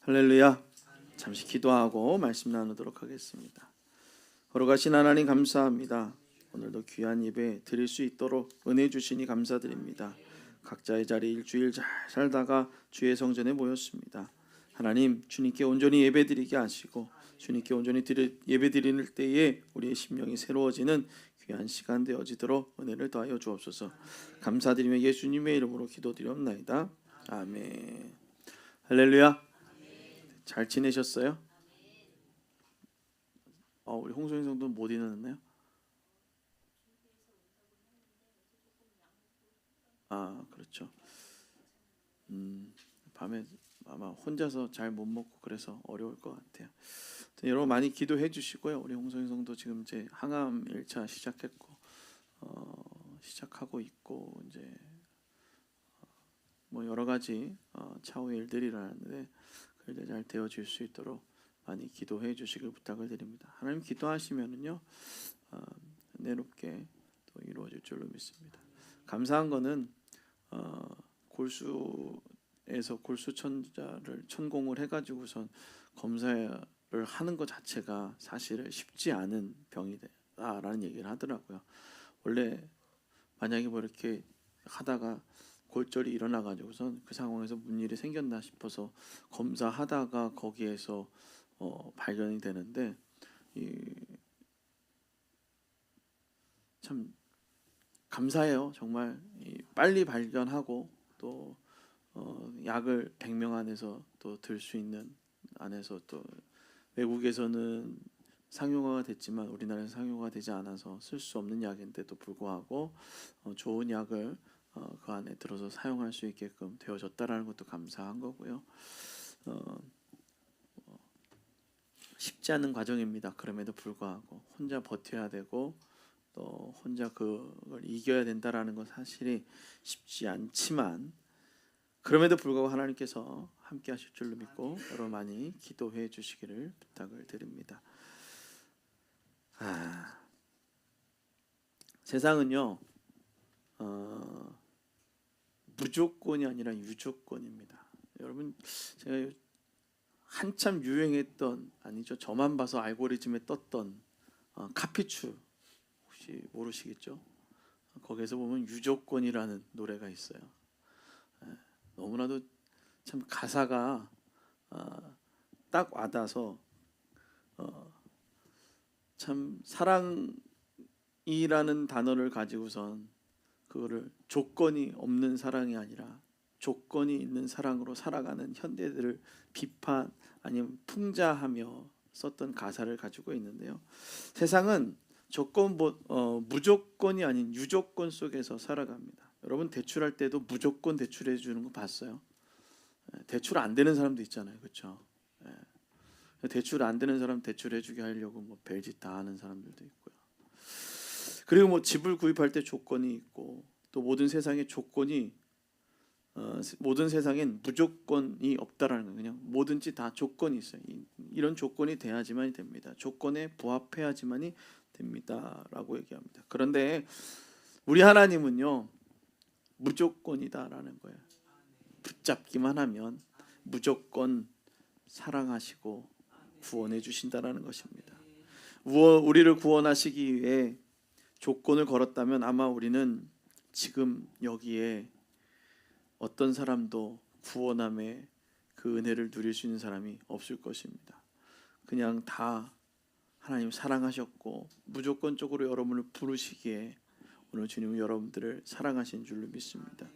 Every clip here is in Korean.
할렐루야. 잠시 기도하고 말씀 나누도록 하겠습니다. 걸어가신 하나님 감사합니다. 오늘도 귀한 예배 드릴 수 있도록 은혜 주시니 감사드립니다. 각자의 자리 일주일 잘 살다가 주의 성전에 모였습니다. 하나님, 주님께 온전히 예배드리게 하시고 주님께 온전히 예배드리는 때에 우리의 심령이 새로워지는 귀한 시간 되어지도록 은혜를 더하여 주옵소서. 감사드리며 예수님의 이름으로 기도드리옵나이다. 아멘. 할렐루야. 잘 지내셨어요? 우리 홍소영 성도는 못 일어났나요? 그렇죠. 밤에 아마 혼자서 잘 못 먹고 그래서 어려울 것 같아요. 여러분 많이 기도해 주시고요. 우리 홍소영 성도 지금 이제 항암 1차 시작했고 시작하고 있고 이제 뭐 여러 가지 차후 일들이 일어나는데 그들 잘 되어질 수 있도록 많이 기도해 주시길 부탁을 드립니다. 하나님 기도하시면은요 내롭게 또 이루어질 줄로 믿습니다. 감사한 거는 골수에서 골수천자를 천공을 해가지고선 검사를 하는 것 자체가 사실 쉽지 않은 병이다라는 얘기를 하더라고요. 원래 만약에 뭐 이렇게 하다가 골절이 일어나가지고선 그 상황에서 무슨 일이 생겼나 싶어서 검사하다가 거기에서 발견이 되는데 참 감사해요. 정말 빨리 발견하고 또 약을 100명 안에서 또 들 수 있는 안에서 또 외국에서는 상용화가 됐지만 우리나라에서 상용화가 되지 않아서 쓸 수 없는 약인데도 불구하고 좋은 약을 그 안에 들어서 사용할 수 있게끔 되어졌다라는 것도 감사한 거고요. 쉽지 않은 과정입니다. 그럼에도 불구하고 혼자 버텨야 되고 또 혼자 그걸 이겨야 된다라는 건 사실이 쉽지 않지만 그럼에도 불구하고 하나님께서 함께 하실 줄로 믿고 여러분 많이 기도해 주시기를 부탁을 드립니다. 세상은요 무조건이 아니라 유조건입니다. 여러분 제가 한참 유행했던 아니죠 저만 봐서 알고리즘에 떴던 카피추 혹시 모르시겠죠? 거기에서 보면 유조건이라는 노래가 있어요. 너무나도 참 가사가 딱 와닿아서 참 사랑이라는 단어를 가지고선 그거를 조건이 없는 사랑이 아니라 조건이 있는 사랑으로 살아가는 현대들을 비판 아니면 풍자하며 썼던 가사를 가지고 있는데요. 세상은 무조건이 아닌 유조건 속에서 살아갑니다. 여러분 대출할 때도 무조건 대출해 주는 거 봤어요? 대출 안 되는 사람도 있잖아요, 그렇죠? 대출 안 되는 사람 대출해 주게 하려고 뭐 별짓 다 하는 사람들도 있고요. 그리고 뭐 집을 구입할 때 조건이 있고 또 모든 세상에 모든 세상엔 무조건이 없다라는 거예요. 그냥 뭐든지 다 조건이 있어요. 이런 조건이 돼야지만이 됩니다. 조건에 부합해야지만이 됩니다라고 얘기합니다. 그런데 우리 하나님은요 무조건이다라는 거예요. 붙잡기만 하면 무조건 사랑하시고 구원해 주신다라는 것입니다. 우리를 구원하시기 위해 조건을 걸었다면 아마 우리는 지금 여기에 어떤 사람도 구원함의 그 은혜를 누릴 수 있는 사람이 없을 것입니다. 그냥 다 하나님 사랑하셨고 무조건적으로 여러분을 부르시기에 오늘 주님은 여러분들을 사랑하신 줄로 믿습니다.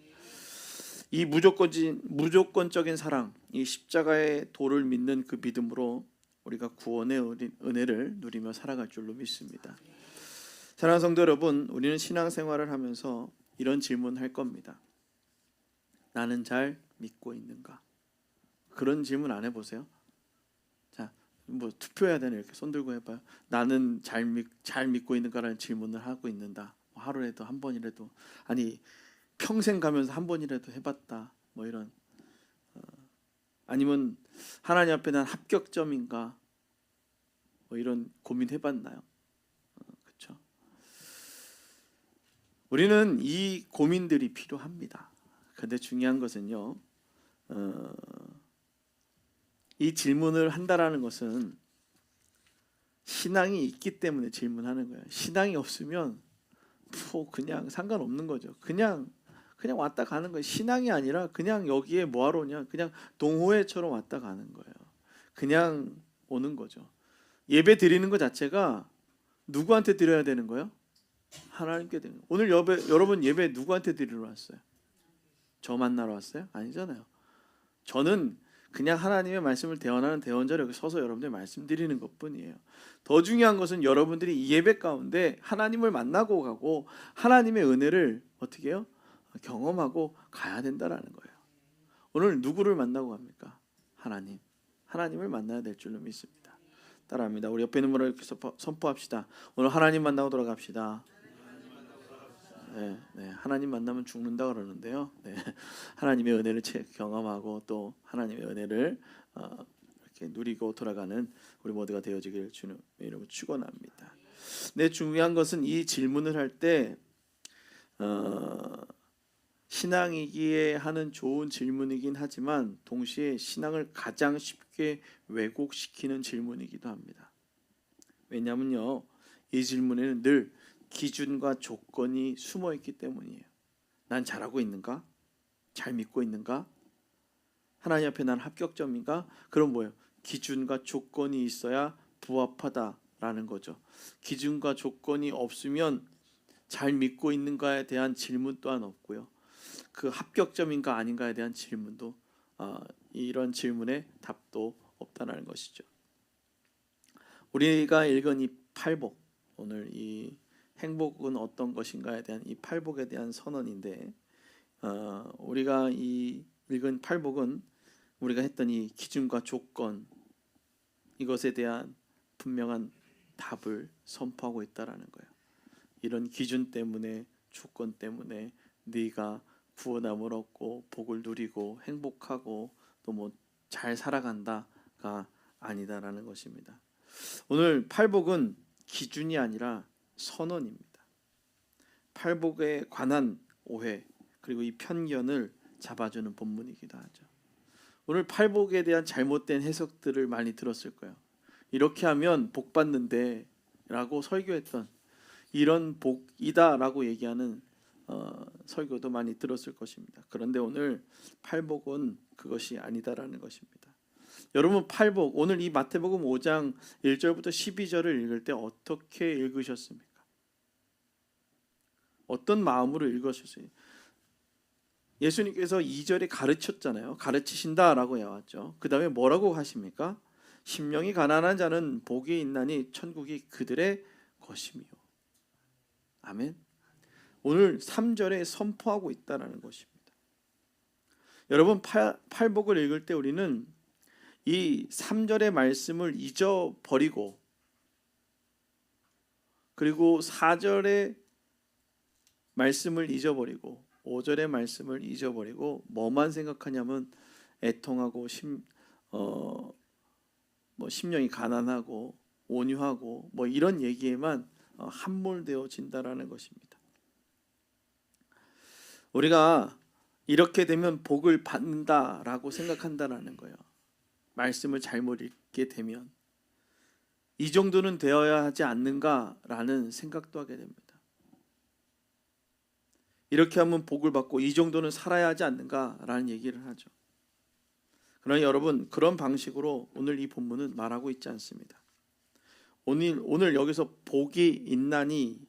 이 무조건적인 사랑, 이 십자가의 도를 믿는 그 믿음으로 우리가 구원의 은혜를 누리며 살아갈 줄로 믿습니다. 사랑하는 성도 여러분, 우리는 신앙생활을 하면서 이런 질문을 할 겁니다. 나는 잘 믿고 있는가? 그런 질문 안 해보세요? 자, 뭐 투표해야 되나 이렇게 손 들고 해봐요. 나는 잘 믿고 있는가라는 질문을 하고 있는다. 하루에도 한 번이라도 아니 평생 가면서 한 번이라도 해봤다. 뭐 이런 아니면 하나님 앞에 난 합격점인가? 뭐 이런 고민해봤나요? 그렇죠? 우리는 이 고민들이 필요합니다. 근데 중요한 것은요, 이 질문을 한다라는 것은 신앙이 있기 때문에 질문하는 거예요. 신앙이 없으면 뭐 그냥 상관없는 거죠. 그냥 왔다 가는 거예요. 신앙이 아니라 그냥 여기에 뭐하러 오냐, 그냥 동호회처럼 왔다 가는 거예요. 그냥 오는 거죠. 예배 드리는 것 자체가 누구한테 드려야 되는 거예요? 하나님께 드리는 거예요. 오늘 여러분 예배 누구한테 드리러 왔어요? 저 만나러 왔어요? 아니잖아요. 저는 그냥 하나님의 말씀을 대언하는 대언자로 여기 서서 여러분들 말씀드리는 것뿐이에요. 더 중요한 것은 여러분들이 이 예배 가운데 하나님을 만나고 가고 하나님의 은혜를 어떻게 해요? 경험하고 가야 된다라는 거예요. 오늘 누구를 만나고 갑니까? 하나님을 만나야 될 줄로 믿습니다. 따라합니다. 우리 옆에 있는 분을 이렇게 선포합시다. 오늘 하나님 만나고 돌아갑시다. 네, 하나님 만나면 죽는다 그러는데요. 네, 하나님의 은혜를 경험하고 또 하나님의 은혜를 이렇게 누리고 돌아가는 우리 모두가 되어지기를 주님 이름으로 축원합니다. 네, 중요한 것은 이 질문을 할 때 신앙이기에 하는 좋은 질문이긴 하지만 동시에 신앙을 가장 쉽게 왜곡시키는 질문이기도 합니다. 왜냐하면요, 이 질문에는 늘 기준과 조건이 숨어 있기 때문이에요. 난 잘하고 있는가? 잘 믿고 있는가? 하나님 앞에 난 합격점인가? 그럼 뭐예요? 기준과 조건이 있어야 부합하다라는 거죠. 기준과 조건이 없으면 잘 믿고 있는가에 대한 질문 또한 없고요. 그 합격점인가 아닌가에 대한 질문도 이런 질문에 답도 없다는 것이죠. 우리가 읽은 이 팔복, 오늘 이 행복은 어떤 것인가에 대한 이 팔복에 대한 선언인데 우리가 이 읽은 팔복은 우리가 했던 이 기준과 조건 이것에 대한 분명한 답을 선포하고 있다라는 거예요. 이런 기준 때문에 조건 때문에 네가 구원함을 얻고 복을 누리고 행복하고 또 뭐 잘 살아간다가 아니다라는 것입니다. 오늘 팔복은 기준이 아니라 선언입니다. 팔복에 관한 오해 그리고 이 편견을 잡아주는 본문이기도 하죠. 오늘 팔복에 대한 잘못된 해석들을 많이 들었을 거예요. 이렇게 하면 복 받는데 라고 설교했던 이런 복이다 라고 얘기하는 설교도 많이 들었을 것입니다. 그런데 오늘 팔복은 그것이 아니다라는 것입니다. 여러분, 팔복, 오늘 이 마태복음 5장 1절부터 12절을 읽을 때 어떻게 읽으셨습니까? 어떤 마음으로 읽으셨어요? 예수님께서 2절에 가르쳤잖아요. 가르치신다라고 해왔죠. 그 다음에 뭐라고 하십니까? 심령이 가난한 자는 복이 있나니 천국이 그들의 것이며. 아멘. 오늘 3절에 선포하고 있다는 것입니다. 여러분, 팔복을 읽을 때 우리는 이 3절의 말씀을 잊어버리고 그리고 4절의 말씀을 잊어버리고 5절의 말씀을 잊어버리고 뭐만 생각하냐면 애통하고 심령이 가난하고 온유하고 뭐 이런 얘기에만 함몰되어진다라는 것입니다. 우리가 이렇게 되면 복을 받는다라고 생각한다라는 거예요. 말씀을 잘못 읽게 되면 이 정도는 되어야 하지 않는가라는 생각도 하게 됩니다. 이렇게 하면 복을 받고 이 정도는 살아야 하지 않는가라는 얘기를 하죠. 그러나 여러분, 그런 방식으로 오늘 이 본문은 말하고 있지 않습니다. 오늘 여기서 복이 있나니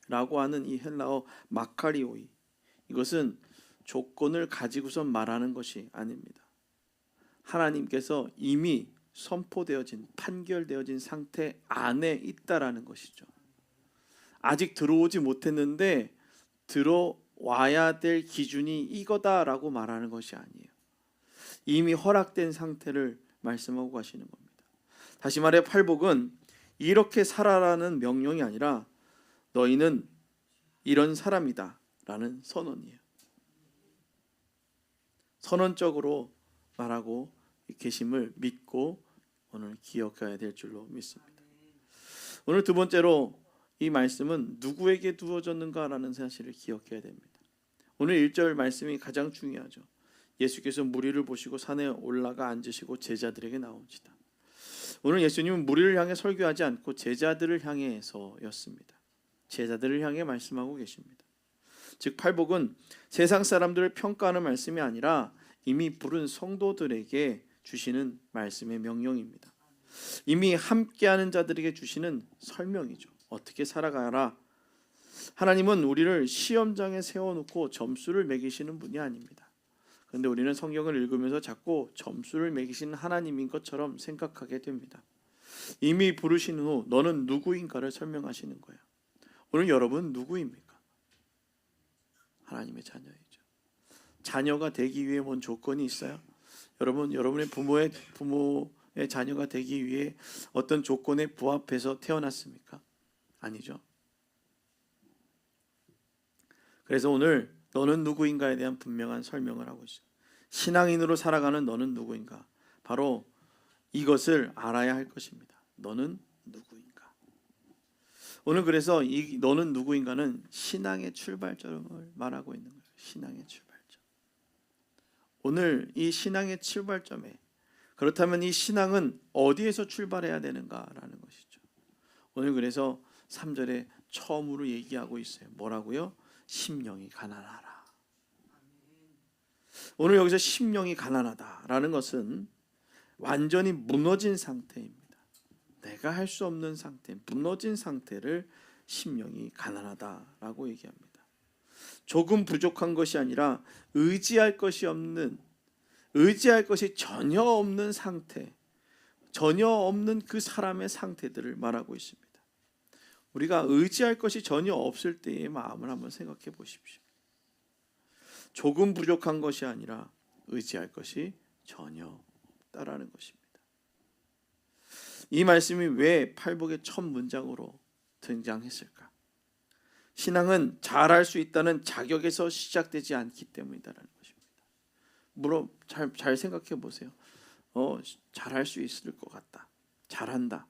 라고 하는 이 헬라어 마카리오이, 이것은 조건을 가지고서 말하는 것이 아닙니다. 하나님께서 이미 선포되어진 판결되어진 상태 안에 있다라는 것이죠. 아직 들어오지 못했는데 들어와야 될 기준이 이거다라고 말하는 것이 아니에요. 이미 허락된 상태를 말씀하고 가시는 겁니다. 다시 말해 팔복은 이렇게 살아라는 명령이 아니라 너희는 이런 사람이다 라는 선언이에요. 선언적으로 말하고 계심을 믿고 오늘 기억해야 될 줄로 믿습니다. 오늘 두 번째로 이 말씀은 누구에게 두어졌는가라는 사실을 기억해야 됩니다. 오늘 1절 말씀이 가장 중요하죠. 예수께서 무리를 보시고 산에 올라가 앉으시고 제자들에게 나옵니다. 오늘 예수님은 무리를 향해 설교하지 않고 제자들을 향해서였습니다. 제자들을 향해 말씀하고 계십니다. 즉 팔복은 세상 사람들을 평가하는 말씀이 아니라 이미 부른 성도들에게 주시는 말씀의 명령입니다. 이미 함께하는 자들에게 주시는 설명이죠. 어떻게 살아가라. 하나님은 우리를 시험장에 세워놓고 점수를 매기시는 분이 아닙니다. 그런데 우리는 성경을 읽으면서 자꾸 점수를 매기시는 하나님인 것처럼 생각하게 됩니다. 이미 부르신 후 너는 누구인가를 설명하시는 거예요. 오늘 여러분 누구입니까? 하나님의 자녀이죠. 자녀가 되기 위해 뭔 조건이 있어요? 여러분의 부모의 자녀가 되기 위해 어떤 조건에 부합해서 태어났습니까? 아니죠. 그래서 오늘 너는 누구인가에 대한 분명한 설명을 하고 있어요. 신앙인으로 살아가는 너는 누구인가? 바로 이것을 알아야 할 것입니다. 너는 누구인가? 오늘 그래서 이 너는 누구인가는 신앙의 출발점을 말하고 있는 거예요. 신앙의 출발점. 오늘 이 신앙의 출발점에 그렇다면 이 신앙은 어디에서 출발해야 되는가라는 것이죠. 오늘 그래서 3절에 처음으로 얘기하고 있어요. 뭐라고요? 심령이 가난하라. 오늘 여기서 심령이 가난하다라는 것은 완전히 무너진 상태입니다. 내가 할 수 없는 상태, 무너진 상태를 심령이 가난하다라고 얘기합니다. 조금 부족한 것이 아니라 의지할 것이 전혀 없는 상태, 전혀 없는 그 사람의 상태들을 말하고 있습니다. 우리가 의지할 것이 전혀 없을 때의 마음을 한번 생각해 보십시오. 조금 부족한 것이 아니라 의지할 것이 전혀 없다라는 것입니다. 이 말씀이 왜 팔복의 첫 문장으로 등장했을까? 신앙은 잘할 수 있다는 자격에서 시작되지 않기 때문이다라는 것입니다. 잘 생각해 보세요. 잘할 수 있을 것 같다. 잘한다.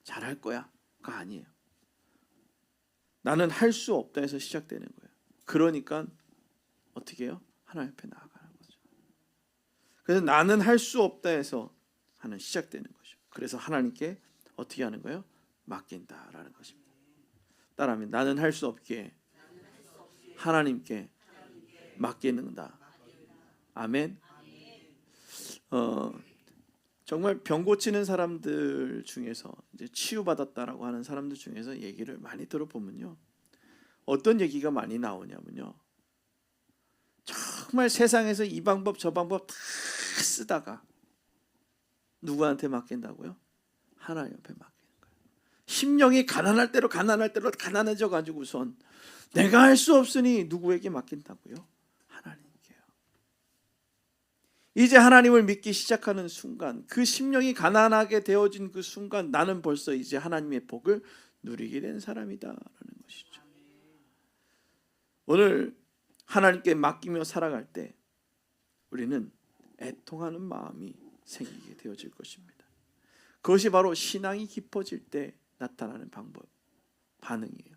잘할 거야가 아니에요. 나는 할 수 없다 해서 시작되는 거예요. 그러니까 어떻게 해요? 하나님 앞에 나아가는 거죠. 그래서 나는 할 수 없다 해서 하는 시작되는 거죠. 그래서 하나님께 어떻게 하는 거예요? 맡긴다라는 것입니다. 따라하면 나는 할 수 없기에 하나님께 맡기는다. 아멘. 정말 병 고치는 사람들 중에서 이제 치유받았다라고 하는 사람들 중에서 얘기를 많이 들어보면요, 어떤 얘기가 많이 나오냐면요, 정말 세상에서 이 방법 저 방법 다 쓰다가 누구한테 맡긴다고요? 하나님 앞에 맡기는 거예요. 심령이 가난할 대로 가난해져 가지고선 내가 할 수 없으니 누구에게 맡긴다고요? 하나님께요. 이제 하나님을 믿기 시작하는 순간, 그 심령이 가난하게 되어진 그 순간 나는 벌써 이제 하나님의 복을 누리게 된 사람이다라는 것이죠. 오늘 하나님께 맡기며 살아갈 때 우리는 애통하는 마음이 생기게 되어질 것입니다. 그것이 바로 신앙이 깊어질 때 나타나는 반응이에요.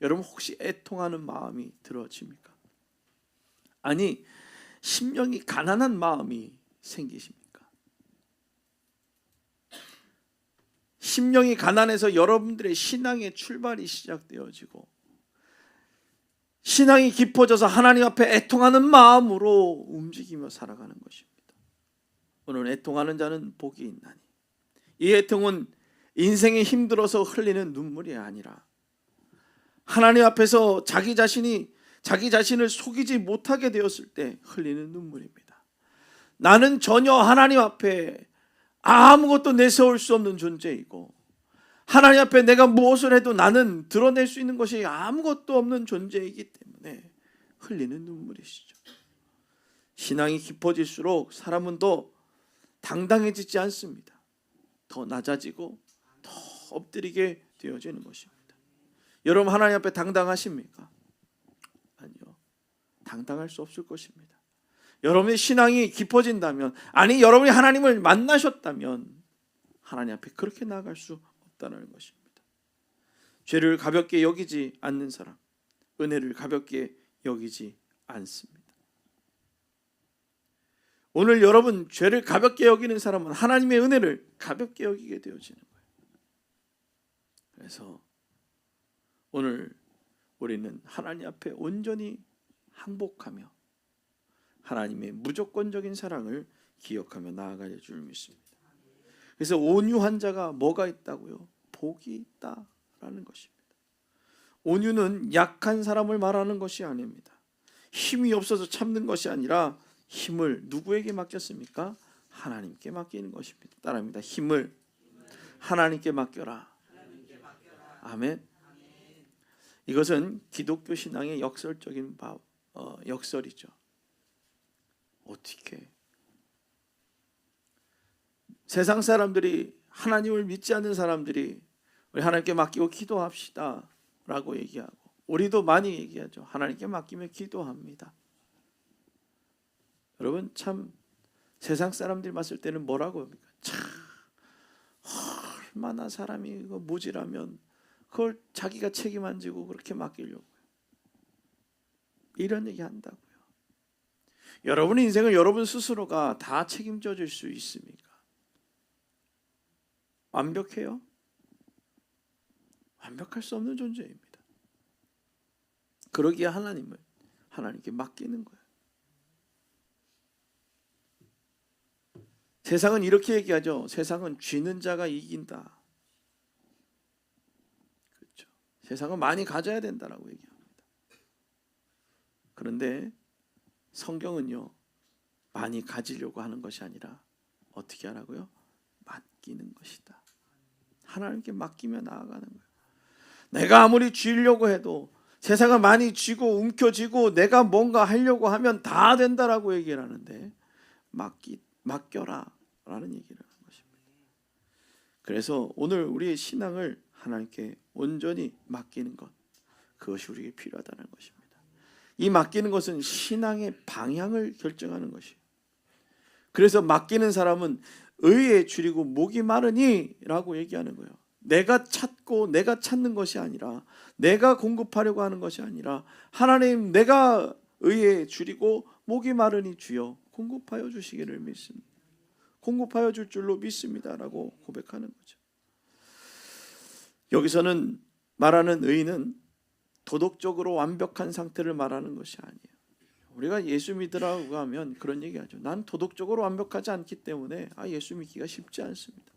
여러분 혹시 애통하는 마음이 들어집니까? 아니, 심령이 가난한 마음이 생기십니까? 심령이 가난해서 여러분들의 신앙의 출발이 시작되어지고 신앙이 깊어져서 하나님 앞에 애통하는 마음으로 움직이며 살아가는 것입니다. 오늘 애통하는 자는 복이 있나니, 이 애통은 인생이 힘들어서 흘리는 눈물이 아니라 하나님 앞에서 자기 자신을 속이지 못하게 되었을 때 흘리는 눈물입니다. 나는 전혀 하나님 앞에 아무것도 내세울 수 없는 존재이고 하나님 앞에 내가 무엇을 해도 나는 드러낼 수 있는 것이 아무것도 없는 존재이기 때문에 흘리는 눈물이시죠. 신앙이 깊어질수록 사람은 더 당당해지지 않습니다. 더 낮아지고 더 엎드리게 되어지는 것입니다. 여러분 하나님 앞에 당당하십니까? 아니요. 당당할 수 없을 것입니다. 여러분의 신앙이 깊어진다면, 아니 여러분이 하나님을 만나셨다면 하나님 앞에 그렇게 나아갈 수 없다는 것입니다. 죄를 가볍게 여기지 않는 사람, 은혜를 가볍게 여기지 않습니다. 오늘 여러분 죄를 가볍게 여기는 사람은 하나님의 은혜를 가볍게 여기게 되어지는 거예요. 그래서 오늘 우리는 하나님 앞에 온전히 항복하며 하나님의 무조건적인 사랑을 기억하며 나아갈 줄 믿습니다. 그래서 온유한 자가 뭐가 있다고요? 복이 있다라는 것입니다. 온유는 약한 사람을 말하는 것이 아닙니다. 힘이 없어서 참는 것이 아니라 힘을 누구에게 맡겼습니까? 하나님께 맡기는 것입니다. 따라합니다. 힘을 하나님께 맡겨라. 아멘. 이것은 기독교 신앙의 역설적인 역설이죠. 어떻게 세상 사람들이, 하나님을 믿지 않는 사람들이 우리 하나님께 맡기고 기도합시다 라고 얘기하고, 우리도 많이 얘기하죠. 하나님께 맡기며 기도합니다. 여러분, 참 세상 사람들이 봤을 때는 뭐라고 합니까? 참 얼마나 사람이 모질하면 그걸 자기가 책임 안 지고 그렇게 맡기려고 이런 얘기 한다고요. 여러분의 인생을 여러분 스스로가 다 책임져 줄 수 있습니까? 완벽해요? 완벽할 수 없는 존재입니다. 그러기에 하나님을 하나님께 맡기는 거예요. 세상은 이렇게 얘기하죠. 세상은 쥐는 자가 이긴다. 그렇죠. 세상은 많이 가져야 된다라고 얘기합니다. 그런데 성경은요, 많이 가지려고 하는 것이 아니라 어떻게 하라고요? 맡기는 것이다. 하나님께 맡기며 나아가는 거예요. 내가 아무리 쥐려고 해도, 세상은 많이 쥐고 움켜쥐고 내가 뭔가 하려고 하면 다 된다라고 얘기를 하는데, 맡겨라 라는 얘기를 하는 것입니다. 그래서 오늘 우리의 신앙을 하나님께 온전히 맡기는 것, 그것이 우리에게 필요하다는 것입니다. 이 맡기는 것은 신앙의 방향을 결정하는 것이에요. 그래서 맡기는 사람은 의에 줄이고 목이 마르니 라고 얘기하는 거예요. 내가 찾고 내가 찾는 것이 아니라, 내가 공급하려고 하는 것이 아니라, 하나님, 내가 의에 줄이고 목이 마르니 주여 공급하여 주시기를 믿습니다. 공급하여 줄 줄로 믿습니다라고 고백하는 거죠. 여기서는 말하는 의는 도덕적으로 완벽한 상태를 말하는 것이 아니에요. 우리가 예수 믿으라고 하면 그런 얘기하죠. 난 도덕적으로 완벽하지 않기 때문에 예수 믿기가 쉽지 않습니다.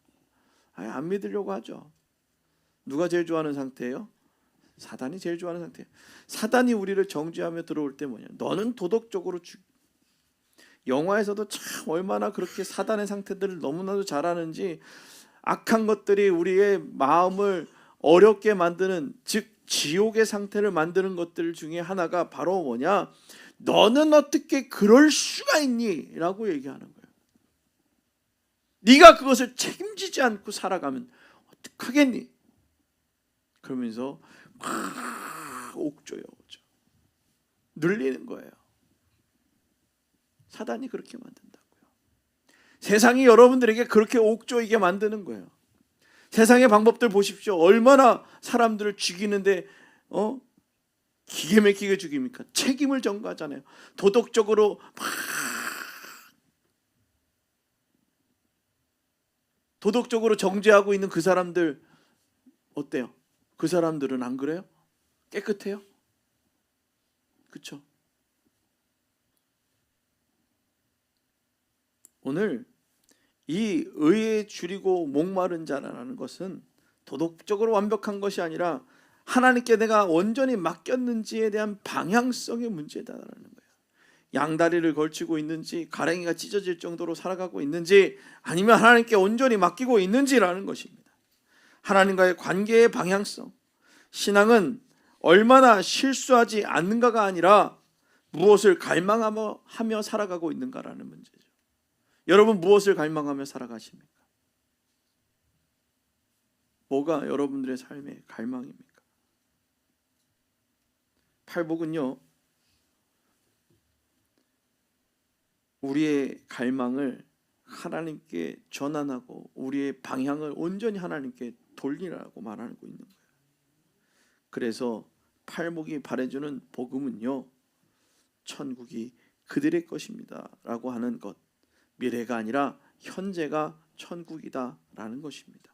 안 믿으려고 하죠. 누가 제일 좋아하는 상태예요? 사단이 제일 좋아하는 상태예요. 사단이 우리를 정죄하며 들어올 때 뭐냐? 너는 도덕적으로 영화에서도 참 얼마나 그렇게 사단의 상태들을 너무나도 잘하는지, 악한 것들이 우리의 마음을 어렵게 만드는, 즉 지옥의 상태를 만드는 것들 중에 하나가 바로 뭐냐? 너는 어떻게 그럴 수가 있니? 라고 얘기하는 거예요. 네가 그것을 책임지지 않고 살아가면 어떡하겠니? 그러면서 막 옥조요. 눌리는 거예요. 사단이 그렇게 만든다고요. 세상이 여러분들에게 그렇게 옥조이게 만드는 거예요. 세상의 방법들 보십시오. 얼마나 사람들을 죽이는데 기계 막히게 죽입니까? 책임을 전가하잖아요. 도덕적으로 막 도덕적으로 정죄하고 있는 그 사람들 어때요? 그 사람들은 안 그래요? 깨끗해요? 그렇죠? 오늘 이 의에 줄이고 목마른 자라는 것은 도덕적으로 완벽한 것이 아니라 하나님께 내가 온전히 맡겼는지에 대한 방향성의 문제다라는 거예요. 양다리를 걸치고 있는지, 가랭이가 찢어질 정도로 살아가고 있는지, 아니면 하나님께 온전히 맡기고 있는지라는 것입니다. 하나님과의 관계의 방향성. 신앙은 얼마나 실수하지 않는가가 아니라 무엇을 갈망하며 살아가고 있는가라는 문제죠. 여러분, 무엇을 갈망하며 살아가십니까? 뭐가 여러분들의 삶의 갈망입니까? 팔복은요, 우리의 갈망을 하나님께 전환하고 우리의 방향을 온전히 하나님께 돌리라고 말하고 있는 거예요. 그래서 팔복이 바래주는 복음은요, 천국이 그들의 것입니다 라고 하는 것, 미래가 아니라 현재가 천국이다라는 것입니다.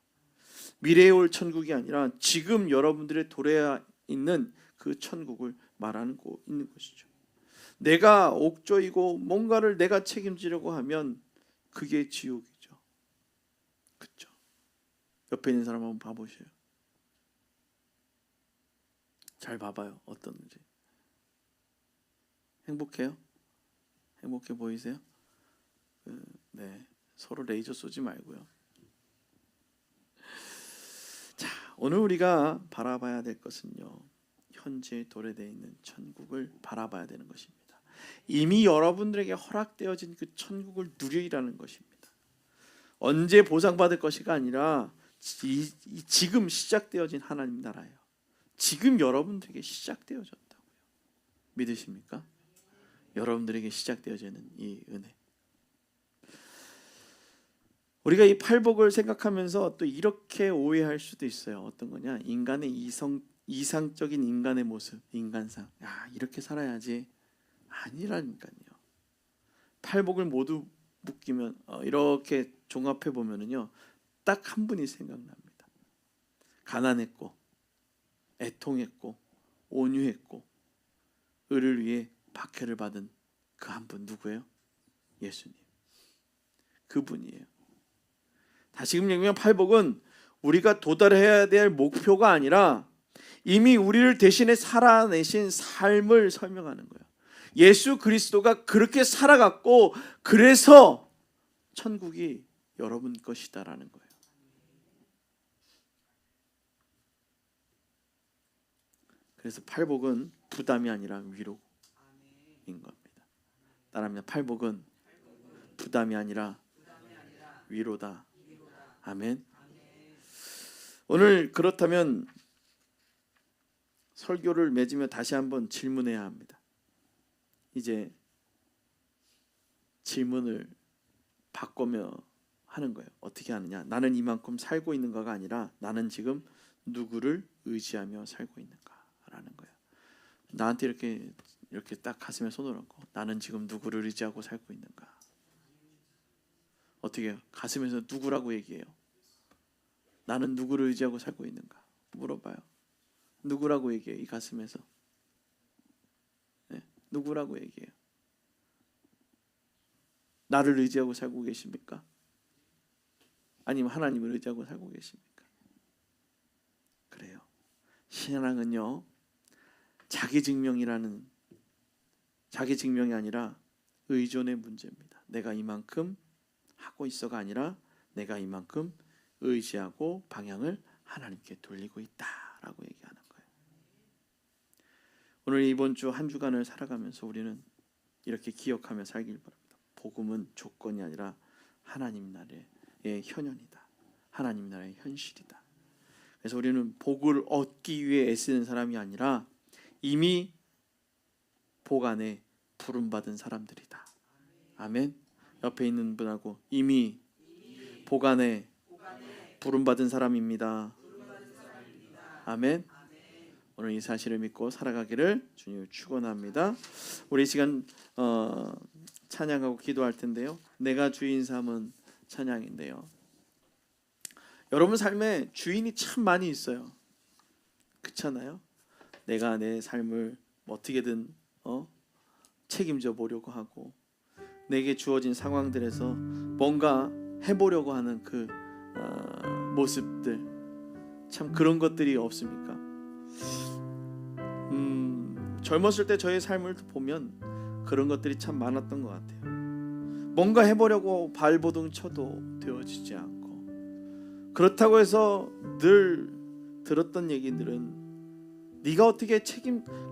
미래에 올 천국이 아니라 지금 여러분들의 도래에 있는 그 천국을 말하고 있는 것이죠. 내가 옥조이고 뭔가를 내가 책임지려고 하면 그게 지옥이죠. 그렇죠? 옆에 있는 사람 한번 봐보세요. 잘 봐봐요. 어떤지. 행복해요? 행복해 보이세요? 네, 서로 레이저 쏘지 말고요. 자, 오늘 우리가 바라봐야 될 것은요, 현재 도래되어 있는 천국을 바라봐야 되는 것입니다. 이미 여러분들에게 허락되어진 그 천국을 누리라는 것입니다. 언제 보상받을 것이가 아니라 지금 시작되어진 하나님 나라예요. 지금 여러분들에게 시작되어졌다고요. 믿으십니까? 여러분들에게 시작되어지는 이 은혜. 우리가 이 팔복을 생각하면서 또 이렇게 오해할 수도 있어요. 어떤 거냐? 인간의 이상적인 인간의 모습, 인간상. 이렇게 살아야지. 아니라니까요. 팔복을 모두 묶이면 이렇게 종합해 보면은요, 딱 한 분이 생각납니다. 가난했고, 애통했고, 온유했고, 을을 위해 박해를 받은 그 한 분 누구예요? 예수님. 그분이에요. 다시금 얘기하면 팔복은 우리가 도달해야 될 목표가 아니라 이미 우리를 대신해 살아내신 삶을 설명하는 거예요. 예수 그리스도가 그렇게 살아갔고 그래서 천국이 여러분 것이다라는 거예요. 그래서 팔복은 부담이 아니라 위로인 겁니다. 따라합니다. 팔복은 부담이 아니라 위로다. 아멘. 오늘 그렇다면 설교를 맺으며 다시 한번 질문해야 합니다. 이제 질문을 바꾸며 하는 거예요. 어떻게 하느냐? 나는 이만큼 살고 있는가가 아니라 나는 지금 누구를 의지하며 살고 있는가라는 거예요. 나한테 이렇게 딱 가슴에 손을 얹고 나는 지금 누구를 의지하고 살고 있는가? 어떻게 해요? 가슴에서 누구라고 얘기해요? 나는 누구를 의지하고 살고 있는가? 물어봐요. 누구라고 얘기해요? 이 가슴에서. 네, 누구라고 얘기해요? 나를 의지하고 살고 계십니까? 아니면 하나님을 의지하고 살고 계십니까? 그래요. 신앙은요, 자기 증명이 아니라 의존의 문제입니다. 내가 이만큼 하고 있어가 아니라 내가 이만큼 의지하고 방향을 하나님께 돌리고 있다라고 얘기하는 거예요. 오늘 이번 주 한 주간을 살아가면서 우리는 이렇게 기억하며 살길 바랍니다. 복음은 조건이 아니라 하나님 나라의 현현이다. 하나님 나라의 현실이다. 그래서 우리는 복을 얻기 위해 애쓰는 사람이 아니라 이미 복 안에 부름받은 사람들이다. 아멘. 옆에 있는 분하고 이미 복 안에 부름받은 사람입니다. 아멘. 오늘 이 사실을 믿고 살아가기를 주님을 축원합니다. 우리 시간 찬양하고 기도할 텐데요. 내가 주인 삼은 찬양인데요. 여러분 삶에 주인이 참 많이 있어요. 그렇잖아요. 내가 내 삶을 어떻게든 책임져 보려고 하고 내게 주어진 상황들에서 뭔가 해보려고 하는 그 모습들, 참 그런 것들이 없습니까? 젊었을 때 저의 삶을 보면 그런 것들이 참 많았던 것 같아요. 뭔가 해보려고 발버둥 쳐도 되어지지 않고, 그렇다고 해서 늘 들었던 얘기들은 네가 어떻게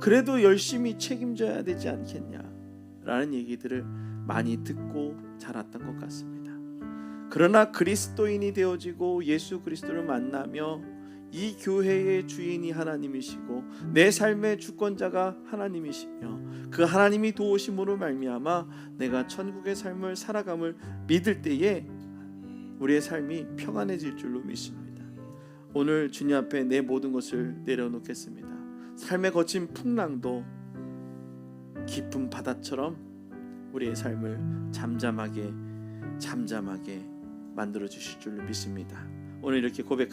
그래도 열심히 책임져야 되지 않겠냐라는 얘기들을 많이 듣고 자랐던 것 같습니다. 그러나 그리스도인이 되어지고 예수 그리스도를 만나며 이 교회의 주인이 하나님이시고 내 삶의 주권자가 하나님이시며 그 하나님이 도우심으로 말미암아 내가 천국의 삶을 살아감을 믿을 때에 우리의 삶이 평안해질 줄로 믿습니다. 오늘 주님 앞에 내 모든 것을 내려놓겠습니다. 삶의 거친 풍랑도 깊은 바다처럼 우리의 삶을 잠잠하게 잠잠하게 만들어 주실 줄로 믿습니다. 오늘 이렇게 고백